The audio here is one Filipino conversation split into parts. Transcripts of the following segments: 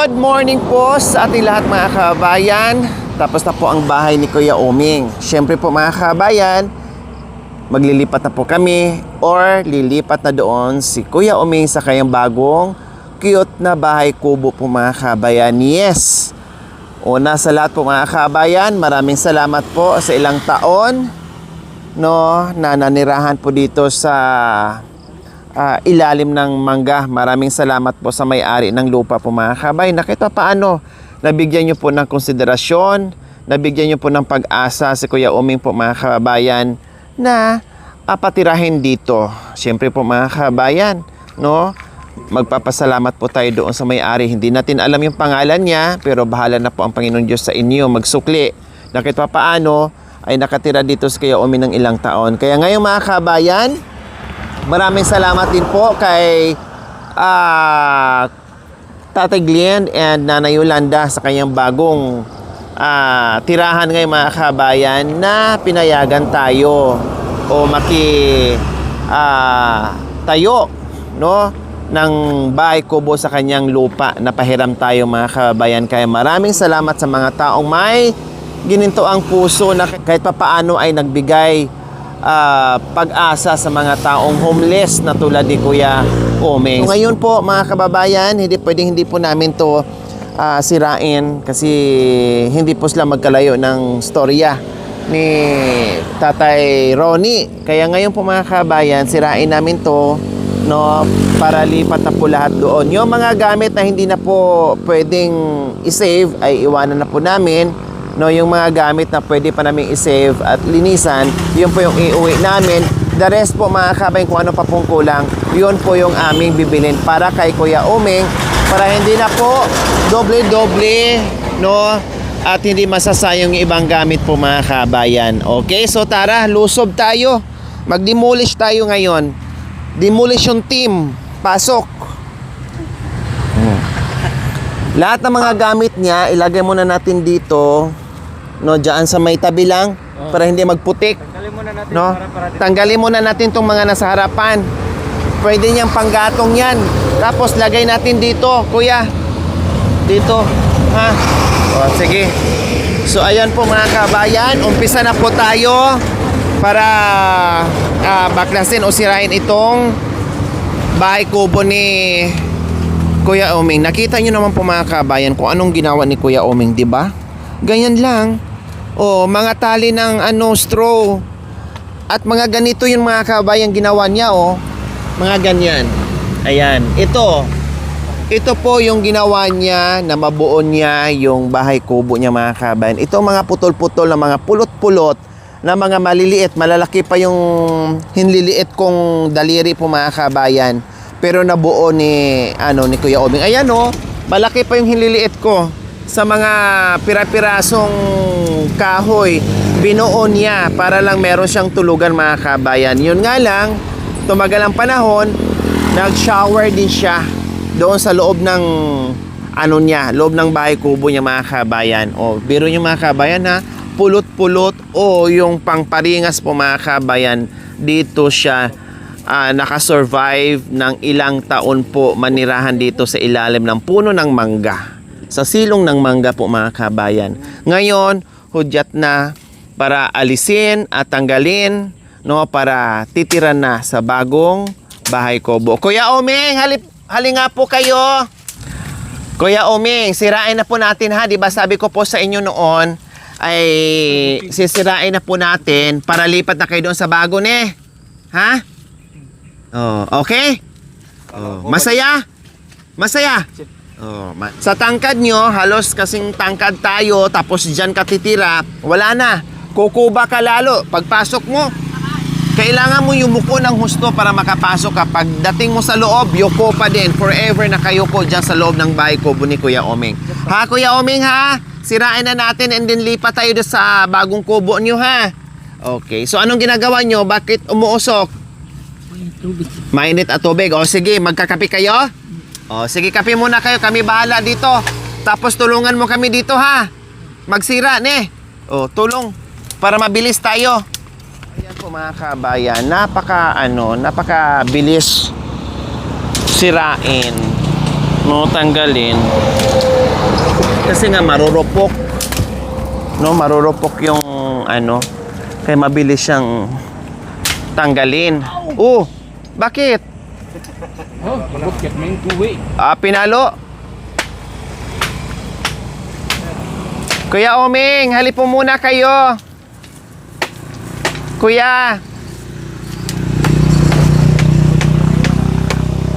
Good morning po sa ating lahat mga kabayan. Tapos na po ang bahay ni Kuya Oming. Siyempre po mga kabayan, maglilipat na po kami or lilipat na doon si Kuya Oming sa kanyang bagong cute na bahay kubo po mga kabayan. Yes! Una sa lahat po mga kabayan, maraming salamat po sa ilang taon na nanirahan po dito sa ilalim ng mangga. Maraming salamat po sa may-ari ng lupa po mga kabayan. Nakita paano nabigyan nyo po ng konsiderasyon, nabigyan nyo po ng pag-asa si Kuya Oming po mga kabayan na patirahin dito. Siyempre po mga kabayan, magpapasalamat po tayo doon sa may-ari. Hindi natin alam yung pangalan niya, pero bahala na po ang Panginoon Diyos sa inyo magsukli. Nakita paano ay nakatira dito si Kuya Oming ng ilang taon. Kaya ngayon mga kabayan, maraming salamat din po kay Tatay Glenn and Nanay Yolanda sa kanyang bagong tirahan ngayon mga kabayan na pinayagan tayo o tayo ng bahay kubo sa kanyang lupa na pahiram tayo mga kabayan. Kaya maraming salamat sa mga taong may gininto ang puso na kahit papaano ay nagbigay pag-asa sa mga taong homeless na tulad ni Kuya Oming. So, ngayon po mga kababayan, hindi po namin to sirain kasi hindi po sila magkalayo ng storya ni Tatay Ronnie. Kaya ngayon po mga kababayan, sirain namin to para lipat na po lahat doon. Yung mga gamit na hindi na po pwedeng i-save ay iwanan na po namin. Yung mga gamit na pwede pa namin i-save at linisan, yun po yung iuwi namin. The rest po mga kabayan, kung ano pa pong kulang, yun po yung aming bibilin para kay Kuya Oming, para hindi na po doble-doble, at hindi masasayang yung ibang gamit po mga kabayan. Okay, so tara, lusob tayo. Mag-demolish tayo ngayon. Demolition team, pasok. Lahat ng mga gamit niya, ilagay muna natin dito, diyan sa may tabi lang, para hindi magputik. Tanggalin muna natin, tanggalin muna natin itong mga nasa harapan. Pwede niyang panggatong yan. Tapos lagay natin dito, kuya. Dito, ha? O, sige. So, ayan po mga kabayan, umpisa na po tayo para baklasin o sirain itong bahay kubo ni Kuya Oming. Nakita nyo naman po mga kabayan kung anong ginawa ni Kuya Oming, di ba? Ganyan lang. Mga tali ng straw. At mga ganito yung mga kabayan ginawa niya, mga ganyan. Ayan. Ito po yung ginawa niya na mabuo niya yung bahay kubo niya mga kabayan. Ito mga putol-putol na mga pulot-pulot na mga maliliit, malalaki pa yung hinliliit kong daliri po mga kabayan. Pero nabuo ni Kuya Oming. Ayan malaki pa yung hinliliit ko. Sa mga pira-pirasong kahoy, binuo niya para lang meron siyang tulugan mga kabayan. Yun nga lang, tumagal ang panahon, nag-shower din siya doon sa loob ng loob ng bahay kubo niya mga kabayan. Biro niyo mga kabayan ha, pulot-pulot yung pangparingas po mga kabayan. Dito siya nakasurvive ng ilang taon po manirahan dito sa ilalim ng puno ng mangga. Sa silong ng mangga po mga kabayan. Ngayon, hudyat na para alisin at tanggalin para titira na sa bagong bahay kubo. Kuya Oming, hali nga po kayo. Kuya Oming, sirain na po natin ha. Diba sabi ko po sa inyo noon ay sisirain na po natin para lipat na kayo doon sa bago ha? Okay? Masaya? Masaya? Sa tangkad nyo, halos kasing tangkad tayo, tapos dyan ka titira, wala na. Kukuba ka lalo. Pagpasok mo, kailangan mo yumuko ng husto para makapasok ka. Pagdating mo sa loob, yuko pa din. Forever na kayo ko dyan sa loob ng bahay kubo ni Kuya Oming. Ha, Kuya Oming ha? Sirain na natin and then lipat tayo sa bagong kubo nyo ha? Okay, so anong ginagawa nyo? Bakit umuusok? Mainit at tubig. Sige, magkakape kayo? Sige, kape muna kayo. Kami bahala dito. Tapos tulungan mo kami dito ha. Magsira tulong para mabilis tayo. Ayan po mga kabayan, napakabilis sirain, tanggalin. Kasi nga marurupok. No, marurupok yung ano. Kaya mabilis siyang tanggalin. Oh, bakit? Oh, bakit may tuwi? Pinalo. Kuya Oming, halip po muna kayo. Kuya.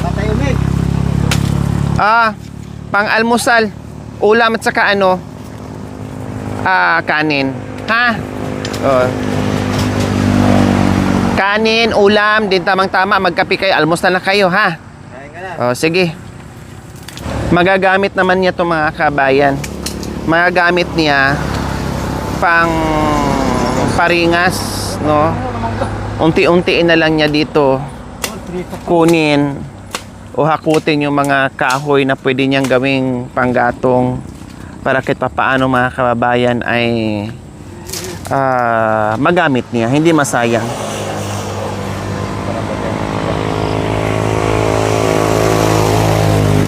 Patay umig. Pang-almusal. Ulam at saka ano? Kanin. Ha? Oh. Kanin, ulam, din tamang-tama. Magkape kayo, almusal na kayo, ha? Kain ka na. Oh, sige. Magagamit naman niya 'tong mga kabayan. Magagamit niya pang paringas, no? Unti-untiin na lang niya dito kunin o hakutin yung mga kahoy na pwede niyang gawing panggatong para kahit papaano mga kababayan ay magamit niya, hindi masayang.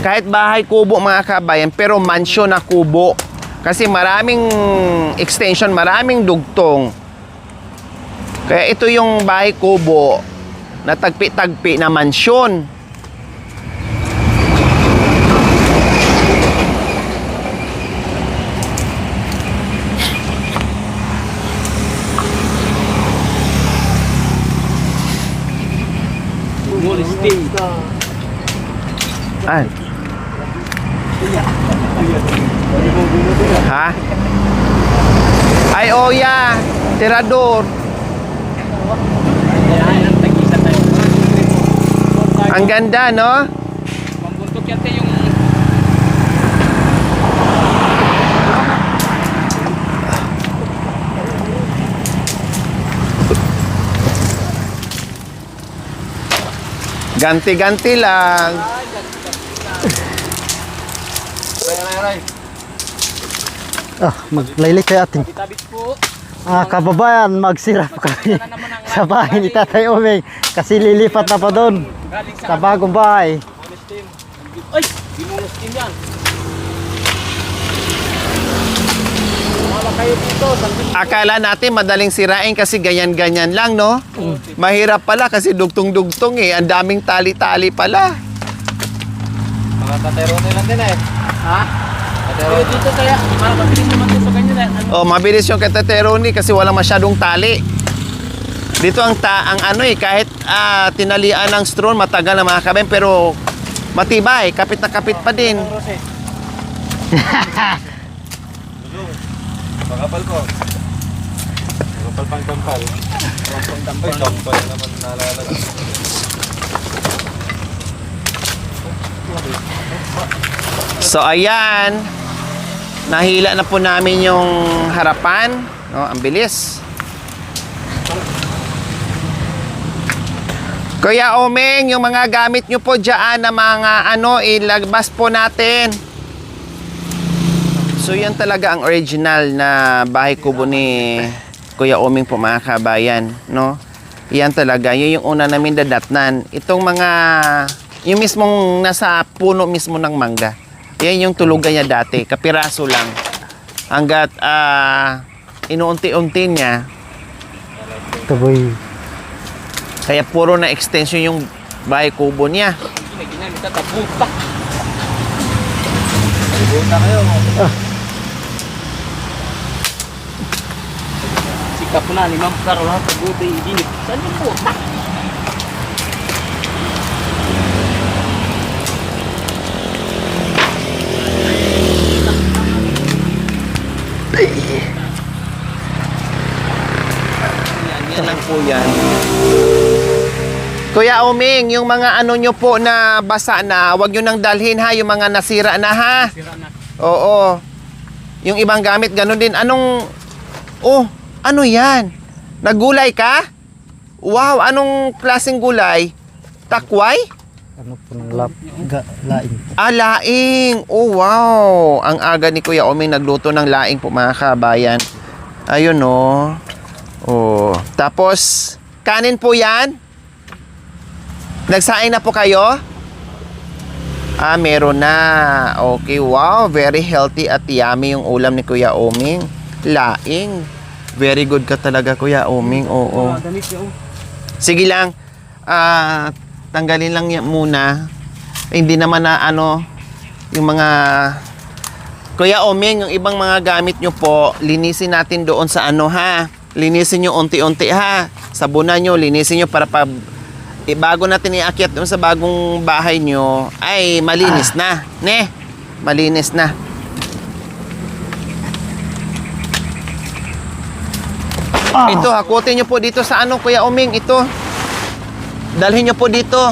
Kahit bahay kubo mga kabayan, pero mansyon na kubo. Kasi maraming extension, maraming dugtong. Kaya ito yung bahay kubo na tagpi-tagpi na mansyon. Ah. Ha? Ay, oya, tirador. Ang ganda, no? Pambuntok yate yung Ganti-ganti lang. Maglaylik kayo ating tabit po. kababayan, magsirap kami sa bahay ni Tatay Omeng kasi lilipat na pa doon Galing sa bagong bahay. bonus team. Ay, binunus team yan. Wala kayo dito. Akala natin madaling sirain kasi ganyan-ganyan lang, no? Mahirap pala kasi dugtong-dugtong eh. Ang daming tali-tali pala. Mga tatero nila din eh. Ha? Tatero dito kaya para mabilis naman dito sa ganyan eh. Oh, mabilis yung katateroni kasi walang masyadong tali. Dito ang ano eh, kahit tinalian ng straw, matagal na mga kabayan, pero matibay, kapit na kapit pa din. Makapal ko. Makapal pang tampal. Pang tampal. Ay, tampal naman naalala. So ayan, nahila na po namin yung harapan, no? Ang bilis. Kuya Omeng, yung mga gamit nyo po dyan na mga ano, ilagbas po natin. So yan talaga ang original na bahay kubo ni Kuya Omeng po mga kabayan, no? Yan talaga, yun yung una namin dadatnan. Itong mga, yung mismong nasa puno mismo ng mangga. Yan yung tulugan niya dati, kapiraso lang. Hanggat inuunti-unti niya, Taboy. kaya puro na extension yung bahay kubo niya. May ginamit na tabuta. Tabuta kayo. Sikap na ni Ma'am Carol ha, tabuta idinit. Saan yung puta? Yan lang po yan. Kuya Omeng, yung mga ano nyo po na basa na, wag nyo nang dalhin ha, yung mga nasira na ha. Sira na. Oo. Yung ibang gamit, ganun din. Ano yan? Nagulay ka? Wow, anong klaseng gulay? Takway? Ano po ng laing. Laing. Oh, wow. Ang aga ni Kuya Omeng nagluto ng laing po mga kabayan. Ayun, oh. Oh. Tapos, kanin po yan? Nagsaing na po kayo? Ah, meron na. Okay, wow. Very healthy at yummy yung ulam ni Kuya Oming. Laing. Very good ka talaga, Kuya Oming. Oo. Damit yun. Sige lang. Tanggalin lang yan muna. Hindi naman na ano, yung mga... Kuya Oming, yung ibang mga gamit nyo po, linisin natin doon sa ano ha. Linisin nyo unti-unti ha. Sabunan nyo, linisin nyo para bago natin iakyat doon sa bagong bahay nyo, ay malinis na. Ne? Malinis na. Ito, hakutin nyo po dito sa ano, Kuya Oming. Ito. Dalhin nyo po dito.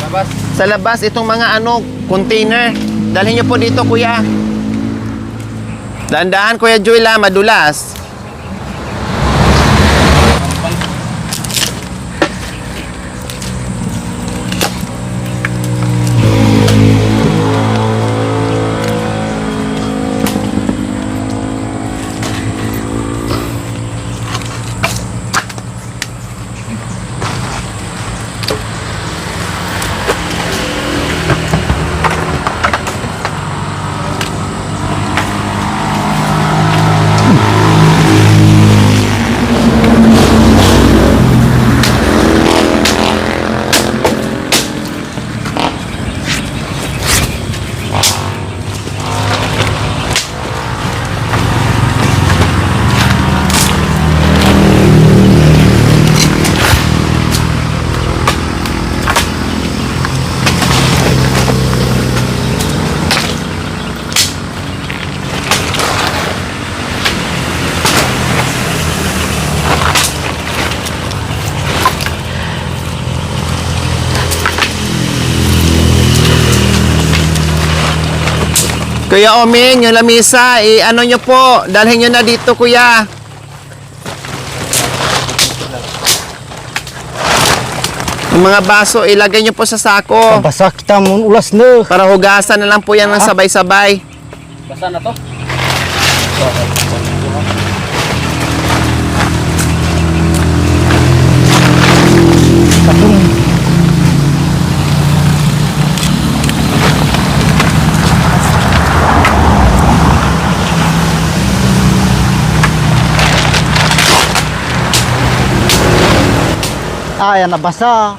Labas. Sa labas, itong mga ano, container. Dalhin nyo po dito, Kuya. Dahan-dahan, Kuya Joel, ha, madulas. Kuya Oming, yung lamisa, ano nyo po, dalhin nyo na dito, Kuya. Yung mga baso, ilagay nyo po sa sako. Basak kita mo ulas na. Para hugasan na lang po yan ng sabay-sabay. Basta na to. Tapong. Yan nabasa.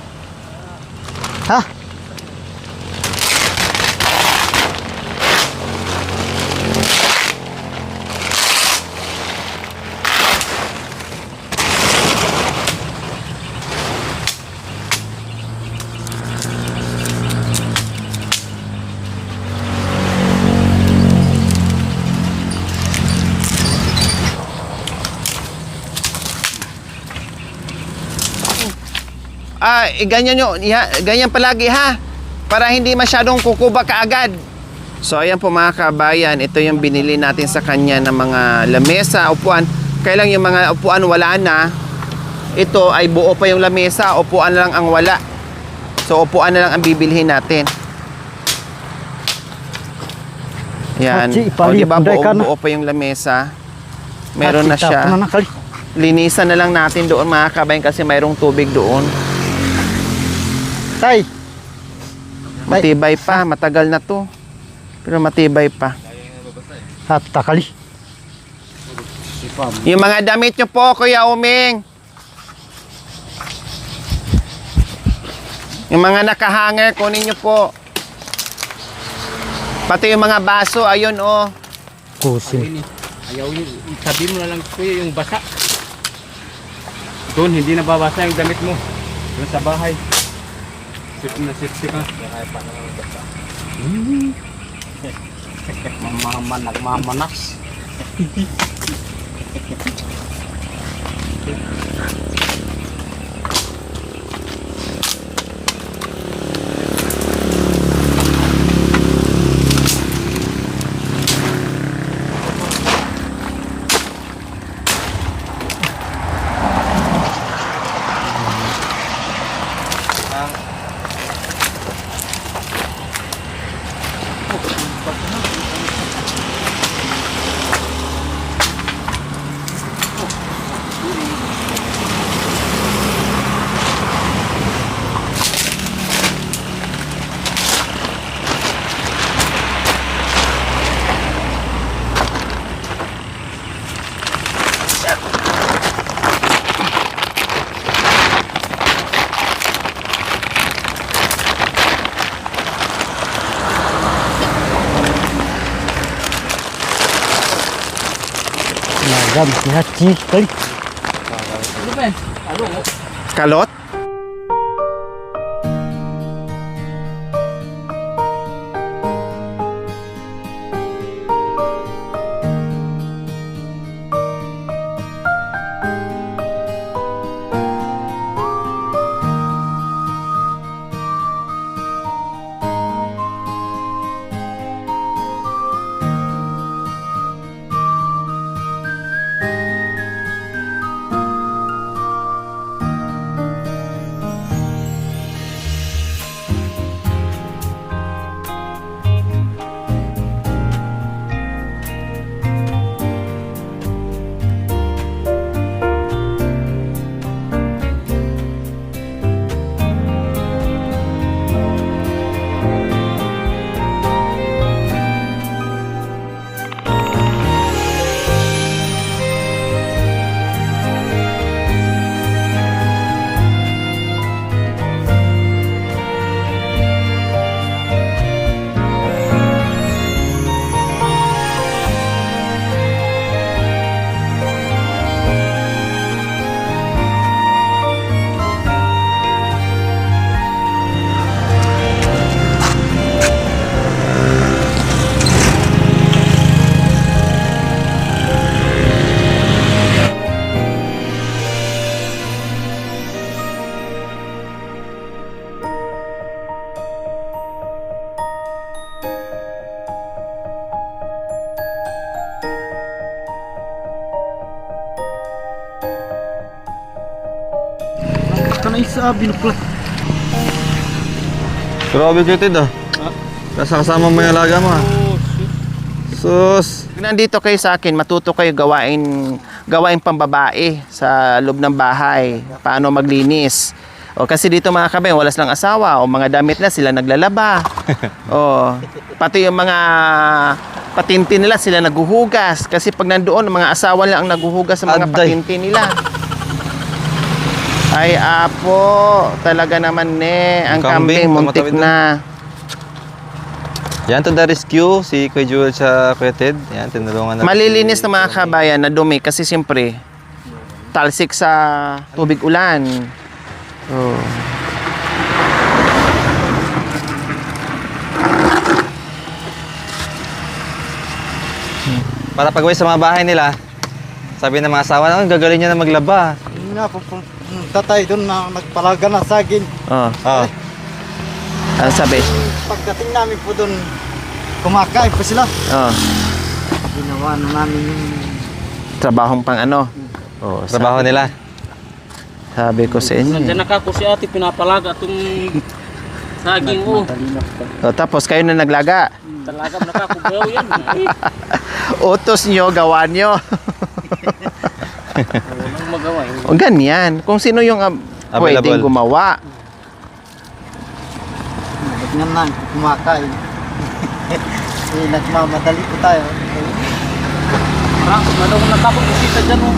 Ha? Ganyan nyo, ganyan palagi ha. Para hindi masyadong kukuba kaagad. So ayan po mga kabayan, ito yung binili natin sa kanya ng mga lamesa, upuan. Kailang yung mga upuan wala na. Ito ay buo pa yung lamesa, upuan lang ang wala. So upuan na lang ang bibilhin natin. Yan. O diba buo pa yung lamesa. Meron na siya. Linisan na lang natin doon mga kabayan kasi mayroong tubig doon. Tay. Matibay pa, matagal na to. Pero matibay pa. At takali. Yung mga damit nyo po, Kuya Oming. Yung mga nakahanger, kunin nyo po. Pati yung mga baso, ayun oh. Kusin. Ayaw yun. Sabi mo na lang kuya yung basa. Doon, hindi nababasa yung damit mo. Doon sa bahay. Safety na safety ka. Nagmamanas. Lagam siya chicken. Ano ba? Ano? Kalot? Kanay sa binuklat. Grabe kitid ah. Kasama mo yung alaga mo ah. Sus. Nandito kayo sa akin, matuto kayo gawain pambabae sa loob ng bahay. Paano maglinis. O kasi dito mga kabayan, wala silang asawa o mga damit na sila naglalaba. O pati yung mga patinti nila sila naguhugas kasi pag nandoon mga asawa lang ang naguhugas sa mga Aday. patinti nila. Ay apo, talaga naman ang Kambing, kambing muntik tumatawid na. Yan to the rescue. Si Kuya Jewel sa Kuya Ted. Yan, tinulungan na. Malilinis na mga kabayan na dumi kasi siyempre talsik sa tubig ulan. Oh. Para pag-uwi sa mga bahay nila, sabi ng mga asawa, oh, gagaling niya na maglaba. Yun nga, tatay doon na nagpalaga na saging. Oh. Oh. Ano sabi? Pagdating namin po doon, kumakain pa sila. Oh. Ginawa na namin yung Trabahong pang ano? Oh, Trabaho nila. Sabi ko sa inyo. Nandiyan ako si ate, pinapalaga itong saging mo. Oh, tapos kayo na naglaga. Talaga nakakubaw yan. Utos nyo, gawa nyo. Walang magawa. O ganyan. Kung sino yung pwedeng Available. gumawa. nagnan na kumakain. Nagmamadali po tayo. Parang madong natakot isita dyan oh.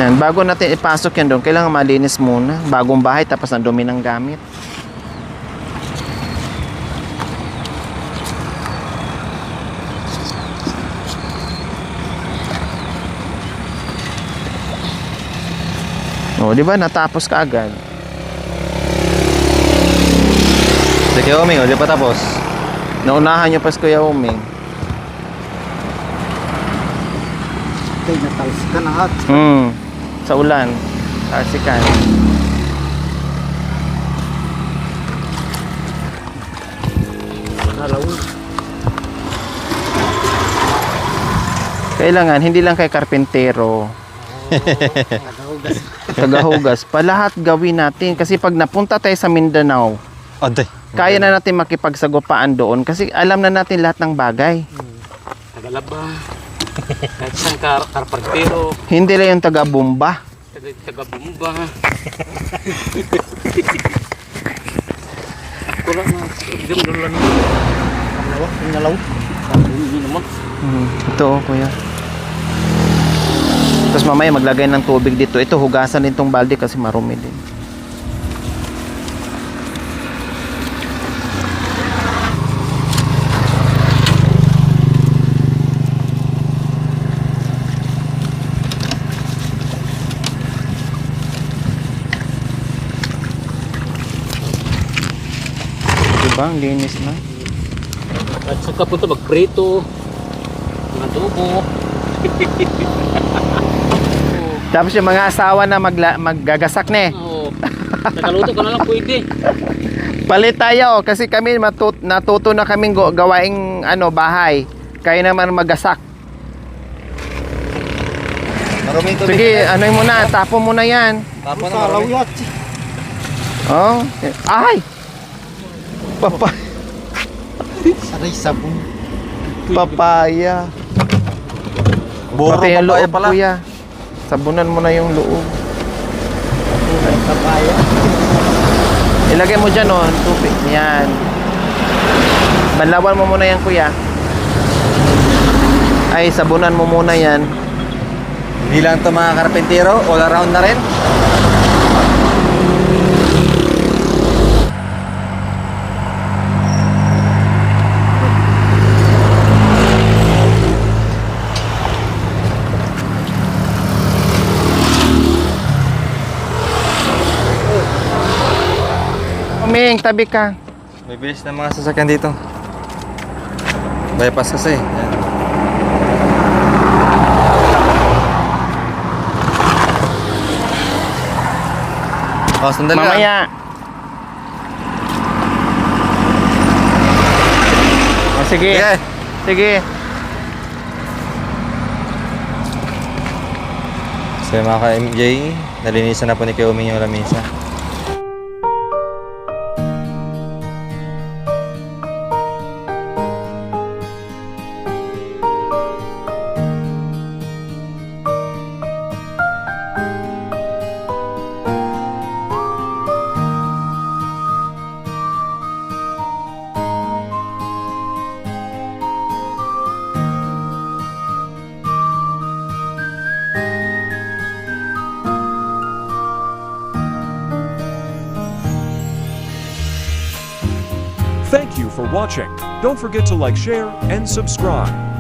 Yan, bago natin ipasok yan doon, kailangan malinis muna. Bagong bahay, tapos ang dumi ng gamit. O, di ba? Natapos ka agad. Sige, Oming, o, di pa tapos. Naunahan nyo pa si Kuya Uming. Ito, natalsikan na at. Sa ulan. Tarsikan. Kailangan, hindi lang kay karpentero. Tagahugas. Pa lahat gawin natin. Kasi pag napunta tayo sa Mindanao, Aday. kaya na natin makipagsagupaan doon. Kasi alam na natin lahat ng bagay. Tagalaba. Kahit isang karpartero. Hindi lang yung taga-bumba. Taga-bumba. Ako lang na. Doon lang. Nalaw. Hindi naman. Ito, kuya. Tapos mamaya maglagay ng tubig dito. Ito, hugasan din tong balde kasi marumi din. Diba? Ang linis na. At saka punta magprito. Mga tubo. Tapos yung mga asawa na maggagasak na eh. Oo. Nakaluto ka na lang pwede. Palit tayo kasi kami natuto na kaming gawaing bahay. Kayo naman magasak. Maruming tubig. Sige, ano mo na, tapo mo na yan. Tapos na marumi. Oh. Ay! Aray, sabon. Papaya. Buro Pati yung papaya loob, pala. kuya. Sabunan mo na yung loob. Papaya. Ilagay mo dyan, oh, tubig. Yan. Banlawan mo muna yan, kuya. Ay, sabunan mo muna yan. Hindi lang ito mga karpentero, all around na rin. Ming, tabi ka. May bilis na mga sasakyan dito. Bypass kasi. Yan. Oh, sandali lang. Mamaya. Oh, sige. Sige. Sige. So mga ka-MJ, nalinisan na po ni Kuya Uming yung lamesa. Thank you for watching. Don't forget to like, share, and subscribe.